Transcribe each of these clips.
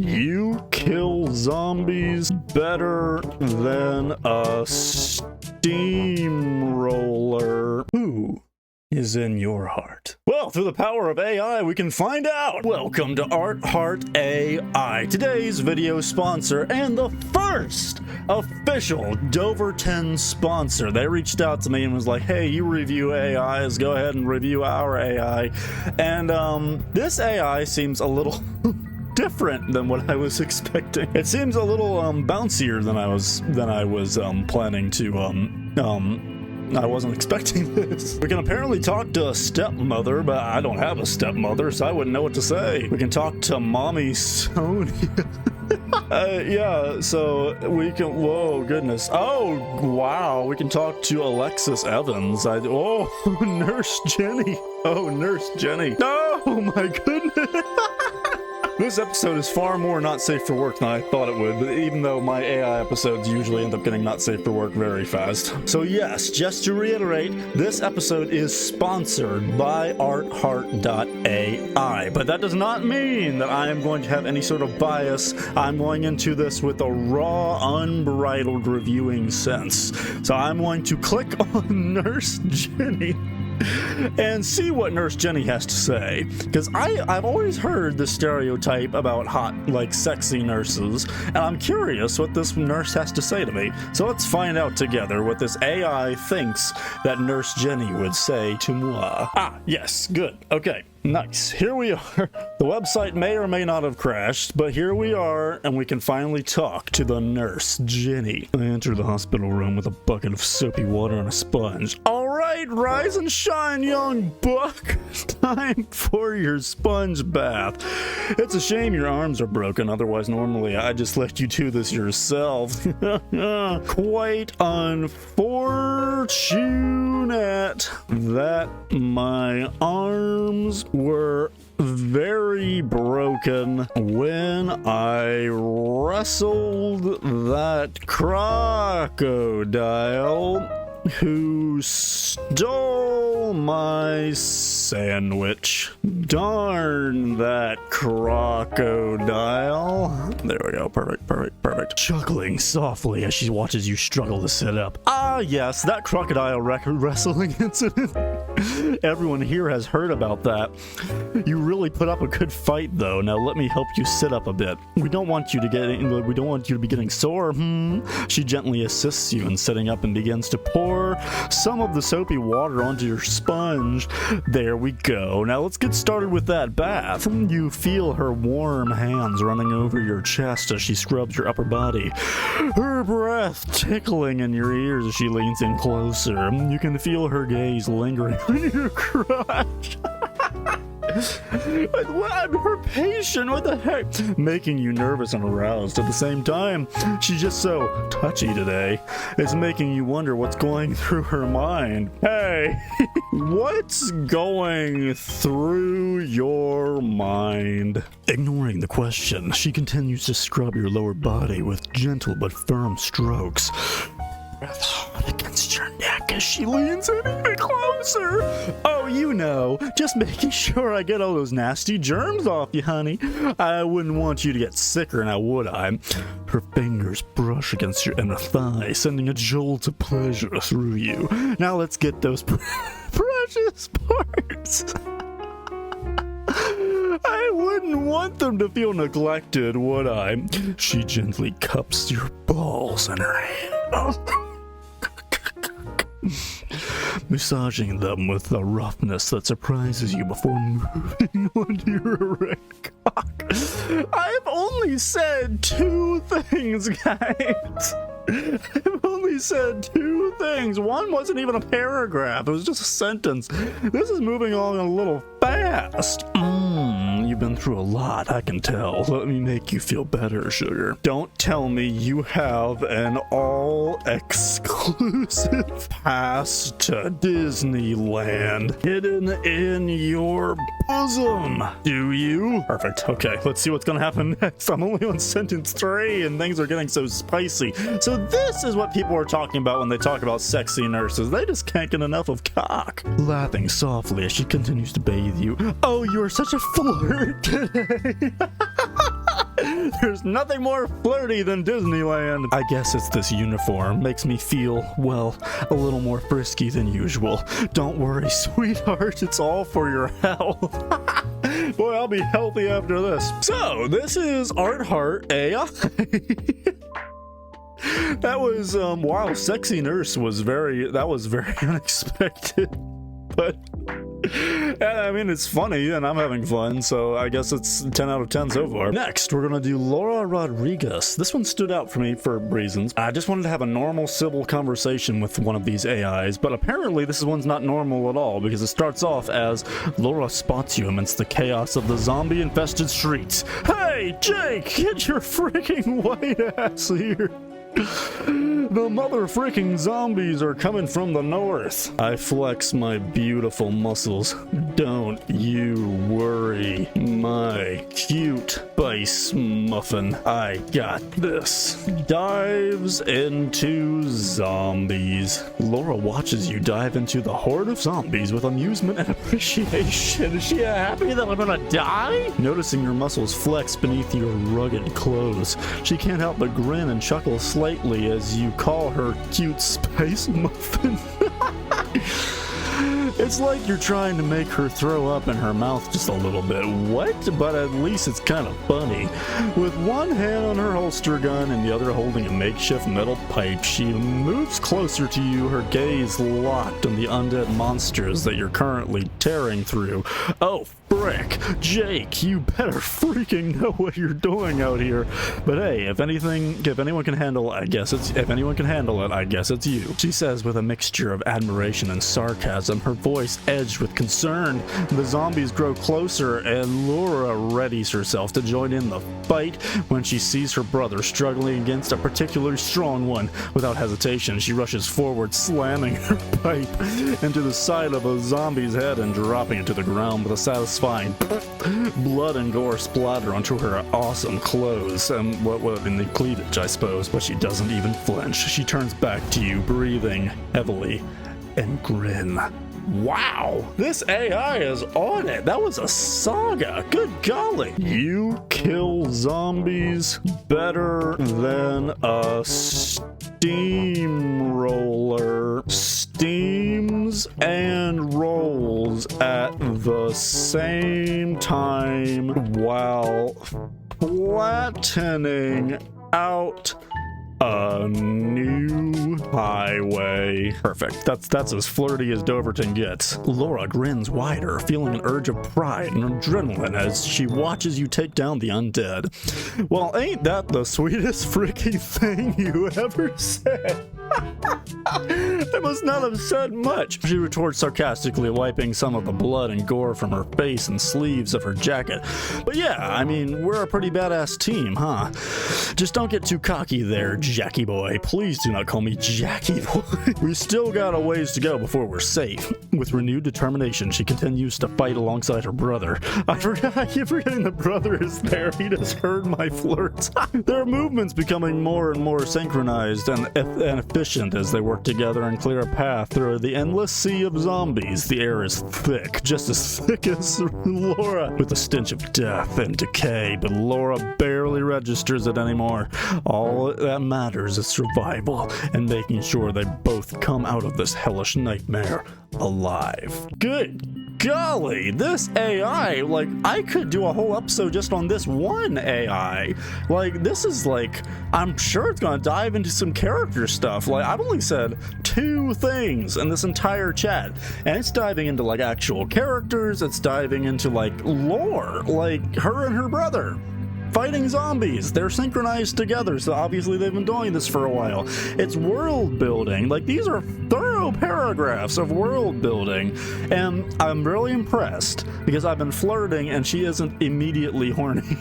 You kill zombies better than a steamroller. Who is in your heart? Well, through the power of AI, we can find out. Welcome to ARTHEART.AI, today's video sponsor and the first official Doverton sponsor. They reached out to me and was like, hey, you review AIs, go ahead and review our AI. And this AI seems a little different than what I was expecting. It seems a little bouncier than I was planning to I wasn't expecting this. We can apparently talk to a stepmother, but I don't have a stepmother, so I wouldn't know what to say. We can talk to Mommy Sonia. Yeah, so we can, whoa, goodness. Oh, wow, we can talk to Alexis Evans. Oh, Nurse Jenny. Oh, Nurse Jenny. Oh, my goodness. This episode is far more not safe for work than I thought it would, but even though my AI episodes usually end up getting not safe for work very fast. So yes, just to reiterate, this episode is sponsored by ARTHEART.AI, but that does not mean that I am going to have any sort of bias. I'm going into this with a raw, unbridled reviewing sense. So I'm going to click on Nurse Jenny and see what Nurse Jenny has to say, because I've always heard the stereotype about hot, like sexy nurses, and I'm curious what this nurse has to say to me. So let's find out together what this AI thinks that Nurse Jenny would say to moi. Ah, yes, good, okay. Nice. Here we are. The website may or may not have crashed, but here we are, and we can finally talk to the Nurse Jenny. I enter the hospital room with a bucket of soapy water and a sponge. All right, rise and shine, young buck. Time for your sponge bath. It's a shame your arms are broken, otherwise normally I'd just let you do this yourself. Quite unfortunate that my arms were very broken when I wrestled that crocodile who stole my sandwich. Darn that crocodile. There we go. Perfect, perfect, perfect. Chuckling softly as she watches you struggle to sit up. Ah, yes, that crocodile wrestling incident. Everyone here has heard about that. You really put up a good fight, though. Now let me help you sit up a bit. We don't want you to be getting sore. She gently assists you in sitting up and begins to pour some of the soapy water onto your sponge. There we go. Now let's get started with that bath. You feel her warm hands running over your chest as she scrubs your upper body. Her breath tickling in your ears as she leans in closer. You can feel her gaze lingering on your crotch. I'm her patient, what the heck? Making you nervous and aroused at the same time. She's just so touchy today. It's making you wonder what's going through her mind. Hey, what's going through your mind? Ignoring the question, she continues to scrub your lower body with gentle but firm strokes. Breath hard against your neck as she leans in even closer. Oh, you know, just making sure I get all those nasty germs off you, honey. I wouldn't want you to get sicker, now would I? Her fingers brush against your inner thigh, sending a jolt of pleasure through you. Now let's get those precious parts. I wouldn't want them to feel neglected, would I? She gently cups your balls in her hand. Massaging them with the roughness that surprises you before moving onto your erect cock. I've only said 2 things, guys. I've only said 2 things. One wasn't even a paragraph. It was just a sentence. This is moving along a little fast. You've been through a lot, I can tell. Let me make you feel better, sugar. Don't tell me you have an all-exclusive pass to Disneyland hidden in your bosom. Do you? Perfect. Okay, let's see what's gonna happen next. I'm only on sentence 3 and things are getting so spicy. So this is what people are talking about when they talk about sexy nurses. They just can't get enough of cock. Laughing softly as she continues to bathe you. Oh, you're such a flirt today. There's nothing more flirty than Disneyland. I guess it's this uniform. Makes me feel, well, a little more frisky than usual. Don't worry, sweetheart. It's all for your health. Boy, I'll be healthy after this. So, this is ARTHEART.AI. That was, wow, Sexy Nurse was very unexpected. But, I mean, it's funny, and I'm having fun, so I guess it's 10 out of 10 so far. Next, we're gonna do Laura Rodriguez. This one stood out for me for reasons. I just wanted to have a normal civil conversation with one of these AIs, but apparently this one's not normal at all, because it starts off as Laura spots you amidst the chaos of the zombie-infested streets. Hey, Jake, get your freaking white ass here. The mother freaking zombies are coming from the north. I flex my beautiful muscles. Don't you worry, my cute spice muffin. I got this. Dives into zombies. Laura watches you dive into the horde of zombies with amusement and appreciation. Is she happy that I'm gonna die? Noticing your muscles flex beneath your rugged clothes, she can't help but grin and chuckle slightly as you call her cute spice muffin. It's like you're trying to make her throw up in her mouth just a little bit. What? But at least it's kind of funny. With one hand on her holster gun and the other holding a makeshift metal pipe, she moves closer to you, her gaze locked on the undead monsters that you're currently tearing through. Oh, frick. Jake, you better freaking know what you're doing out here. But hey, if anyone can handle it, I guess it's you. She says with a mixture of admiration and sarcasm, her voice edged with concern. The zombies grow closer and Laura readies herself to join in the fight when she sees her brother struggling against a particularly strong one. Without hesitation, she rushes forward, slamming her pipe into the side of a zombie's head and dropping it to the ground with a satisfying blood and gore splatter onto her awesome clothes and in the cleavage, I suppose. But she doesn't even flinch. She turns back to you, breathing heavily and grin. Wow, this AI is on it. That was a saga. Good golly. You kill zombies better than a steamroller steams and rolls at the same time while flattening out a new highway. Perfect. That's as flirty as Doverton gets. Laura grins wider, feeling an urge of pride and adrenaline as she watches you take down the undead. Well, ain't that the sweetest freaking thing you ever said? I must not have said much, she retorts sarcastically, wiping some of the blood and gore from her face and sleeves of her jacket. But yeah, I mean, we're a pretty badass team, huh? Just don't get too cocky there, Jackie boy. Please do not call me Jackie boy. We still got a ways to go before we're safe. With renewed determination, she continues to fight alongside her brother. I keep forgetting the brother is there. He just heard my flirts. Their movements becoming more and more synchronized and efficient as they work together and clear a path through the endless sea of zombies. The air is thick, just as thick as Laura, with the stench of death and decay, but Laura barely registers it anymore. All that matters is survival and making sure they both come out of this hellish nightmare alive. Good golly, this AI, like, I could do a whole episode just on this one AI. Like, this is like, I'm sure it's gonna dive into some character stuff. Like, I've only said 2 things in this entire chat, and it's diving into like actual characters, it's diving into like lore, like her and her brother fighting zombies. They're synchronized together, so obviously they've been doing this for a while. It's world building. Like, these are thorough paragraphs of world building, and I'm really impressed because I've been flirting and she isn't immediately horny.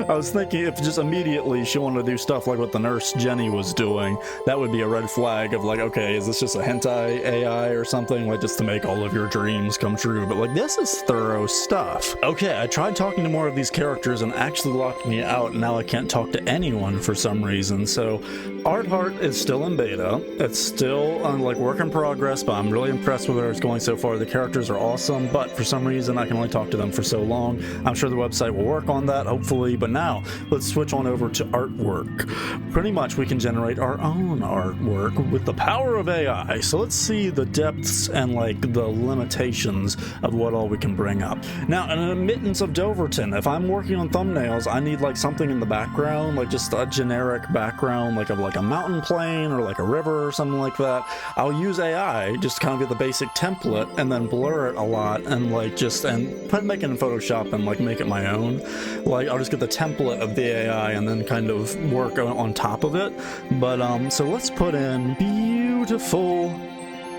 I was thinking if just immediately she wanted to do stuff like what the nurse Jenny was doing, that would be a red flag of like, okay, is this just a hentai AI or something, like just to make all of your dreams come true? But like, this is thorough stuff. Okay, I tried talking to more of these characters and actually locked me out, and now I can't talk to anyone for some reason. So ARTHEART is still in beta. It's still on like work in progress, but I'm really impressed with where it's going so far. The characters are awesome, but for some reason I can only talk to them for so long. I'm sure the website will work on that, hopefully, but now let's switch on over to artwork. Pretty much we can generate our own artwork with the power of AI. So let's see the depths and like the limitations of what all we can bring up. Now, in an admittance of Doverton, if I'm working on thumbnails, I need like something in the background, like just a generic background, like of like a mountain plain or like a river or something like that. I'll use AI just to kind of get the basic template and then blur it a lot and like just make it in Photoshop and like make it my own. Like I'll just get the template of the AI and then kind of work on top of it. But so let's put in beautiful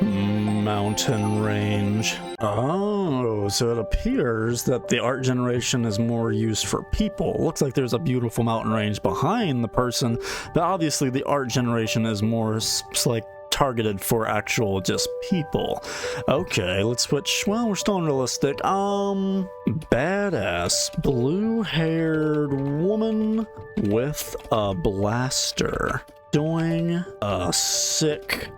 mountain range. Oh, so it appears that the art generation is more used for people. Looks like there's a beautiful mountain range behind the person, but obviously the art generation is more like targeted for actual just people. Okay, let's switch. Well, we're still unrealistic. Badass blue-haired woman with a blaster doing a sick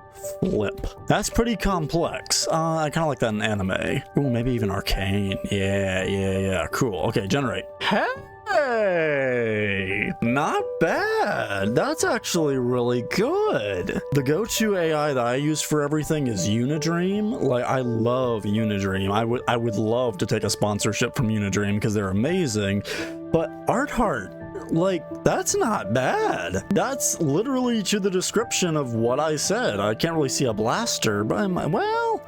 flip. That's pretty complex. I kind of like that in anime. Ooh, maybe even arcane. Yeah. Cool. Okay, generate. Hey, not bad. That's actually really good. The go-to AI that I use for everything is Unidream. Like, I love Unidream. I would love to take a sponsorship from Unidream because they're amazing. But ARTHEART, like, that's not bad. That's literally to the description of what I said. I can't really see a blaster, but well,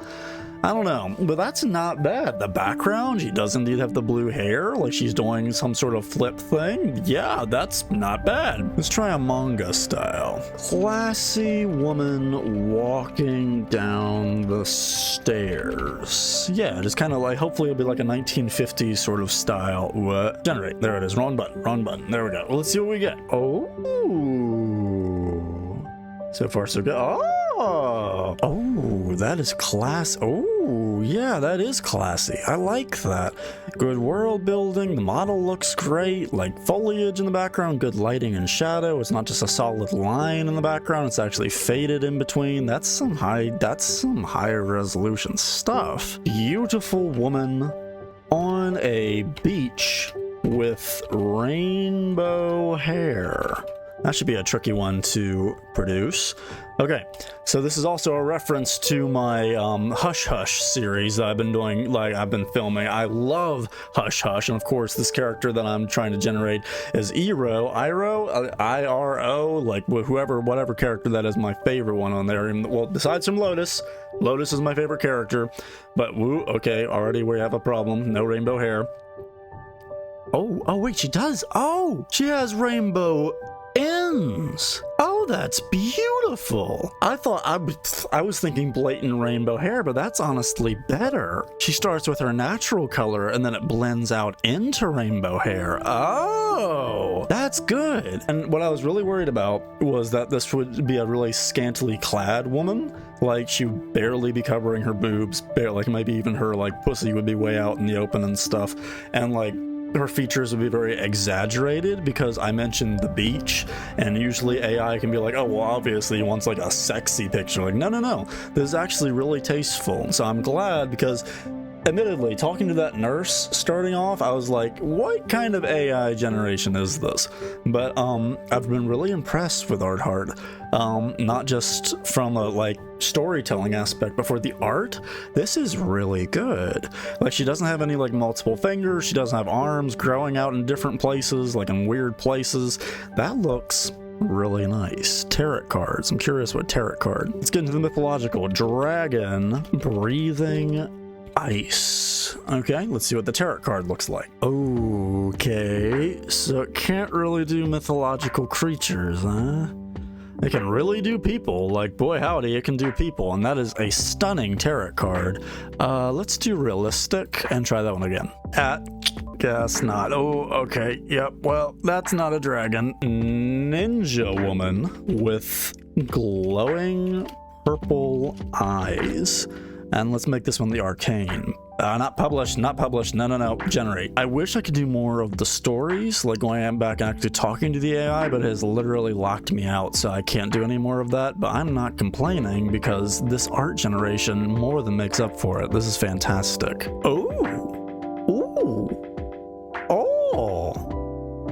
I don't know, but that's not bad. The background, she does indeed have the blue hair, like she's doing some sort of flip thing. Yeah, that's not bad. Let's try a manga style. Classy woman walking down the stairs. Yeah, just kind of like, hopefully it'll be like a 1950s sort of style. What? Generate. There it is. Wrong button. There we go. Well, let's see what we get. Oh. So far, so good. Oh, that is class. Oh, yeah, that is classy. I like that. Good world building. The model looks great. Like foliage in the background, good lighting and shadow. It's not just a solid line in the background. It's actually faded in between. That's some higher resolution stuff. Beautiful woman on a beach with rainbow hair. That should be a tricky one to produce. Okay, so this is also a reference to my Hush Hush series that I've been doing, like I've been filming. I love Hush Hush, and of course this character that I'm trying to generate is Iro, I-R-O, like whatever character that is, my favorite one on there. And, well, besides from Lotus is my favorite character, but woo, okay, already we have a problem. No rainbow hair. Oh wait, she does. Oh, she has rainbow ends. Oh, that's beautiful. I thought I was thinking blatant rainbow hair, but that's honestly better. She starts with her natural color and then it blends out into rainbow hair. Oh, that's good. And what I was really worried about was that this would be a really scantily clad woman. Like she'd barely be covering her boobs, like maybe even her like pussy would be way out in the open and stuff. And like her features would be very exaggerated because I mentioned the beach, and usually AI can be like, oh, well, obviously he wants like a sexy picture. Like, no. This is actually really tasteful. So I'm glad because, admittedly, talking to that nurse starting off, I was like, what kind of AI generation is this? But I've been really impressed with ARTHEART. Not just from a like storytelling aspect, but for the art, this is really good. Like she doesn't have any like multiple fingers, she doesn't have arms growing out in different places, like in weird places. That looks really nice. Tarot cards. I'm curious what tarot card. Let's get into the mythological. Dragon breathing ice. Okay, let's see what the tarot card looks like. Okay, so it can't really do mythological creatures, huh? It can really do people. Like, boy howdy, it can do people, and that is a stunning tarot card. Let's do realistic and try that one again. Guess not. Oh, okay. Yep. Well, that's not a dragon. Ninja woman with glowing purple eyes. And let's make this one the arcane. Not published. No. Generate. I wish I could do more of the stories, like going back and actually talking to the AI, but it has literally locked me out, so I can't do any more of that. But I'm not complaining because this art generation more than makes up for it. This is fantastic. Oh.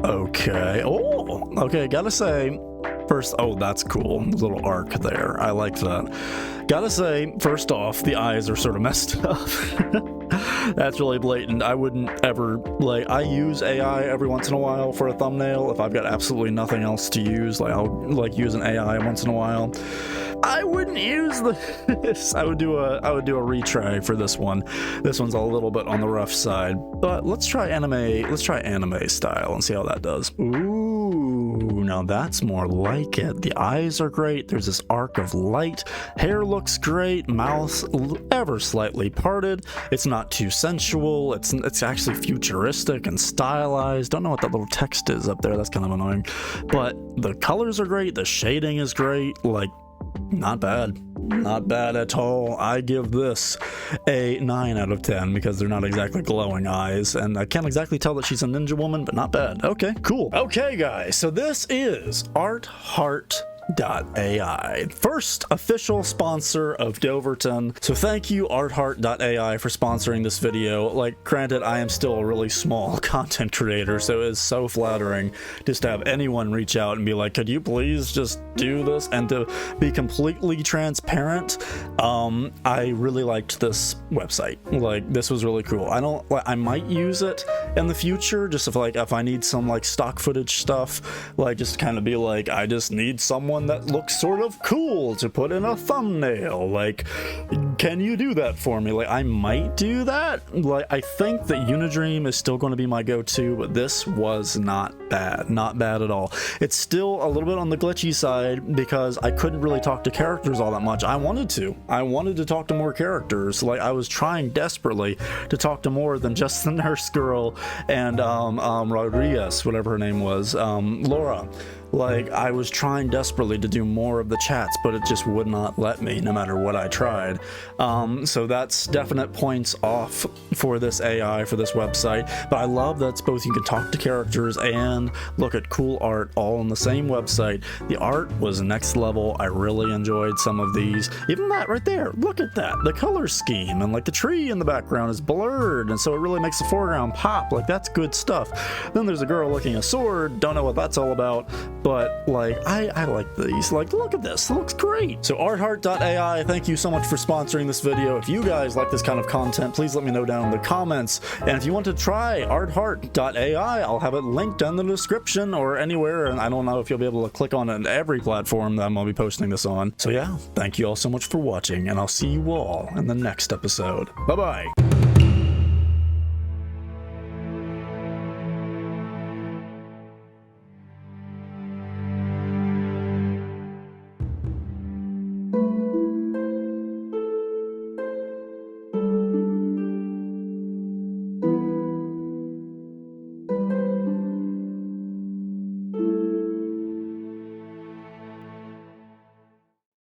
Okay. Oh, okay. Gotta say, first, oh, that's cool. Little arc there. I like that. Gotta say, first off, the eyes are sort of messed up. That's really blatant. I wouldn't ever, like, I use AI every once in a while for a thumbnail if I've got absolutely nothing else to use. Like, I'll, like, use an AI once in a while. I wouldn't use this. I would do a retry for this one. This one's a little bit on the rough side, but let's try anime. Let's try anime style and see how that does. Ooh, now that's more like it. The eyes are great. There's this arc of light. Hair looks great. Mouth ever slightly parted. It's not too sensual. It's actually futuristic and stylized. Don't know what that little text is up there. That's kind of annoying. But the colors are great. The shading is great. Like, not bad. Not bad at all. I give this a 9 out of 10 because they're not exactly glowing eyes, and I can't exactly tell that she's a ninja woman, but not bad. Okay, cool. Okay, guys, so this is ARTHEART.AI, first official sponsor of Doverton. So thank you, ARTHEART.AI, for sponsoring this video. Like, granted, I am still a really small content creator, so it's so flattering just to have anyone reach out and be like, could you please just do this? And to be completely transparent, I really liked this website. Like, this was really cool. I might use it in the future, just if I need some like stock footage stuff, like just kind of be like, I just need someone that looks sort of cool to put in a thumbnail. Like, can you do that for me? Like, I might do that. Like, I think that Unidream is still going to be my go-to, but this was not bad. Not bad at all. It's still a little bit on the glitchy side because I couldn't really talk to characters all that much. I wanted to talk to more characters. Like, I was trying desperately to talk to more than just the nurse girl and Rodriguez, whatever her name was, Laura. Like, I was trying desperately to do more of the chats, but it just would not let me, no matter what I tried. So that's definite points off for this AI, for this website. But I love that it's both you can talk to characters and look at cool art all on the same website. The art was next level. I really enjoyed some of these. Even that right there, look at that. The color scheme and like the tree in the background is blurred, and so it really makes the foreground pop. Like, that's good stuff. Then there's a girl looking a sword. Don't know what that's all about. But like, I like these. Like, look at this, it looks great. So ARTHEART.AI, thank you so much for sponsoring this video. If you guys like this kind of content, please let me know down in the comments. And if you want to try ARTHEART.AI, I'll have it linked in the description or anywhere, and I don't know if you'll be able to click on it in every platform that I'm going to be posting this on. So yeah, thank you all so much for watching, and I'll see you all in the next episode. Bye bye.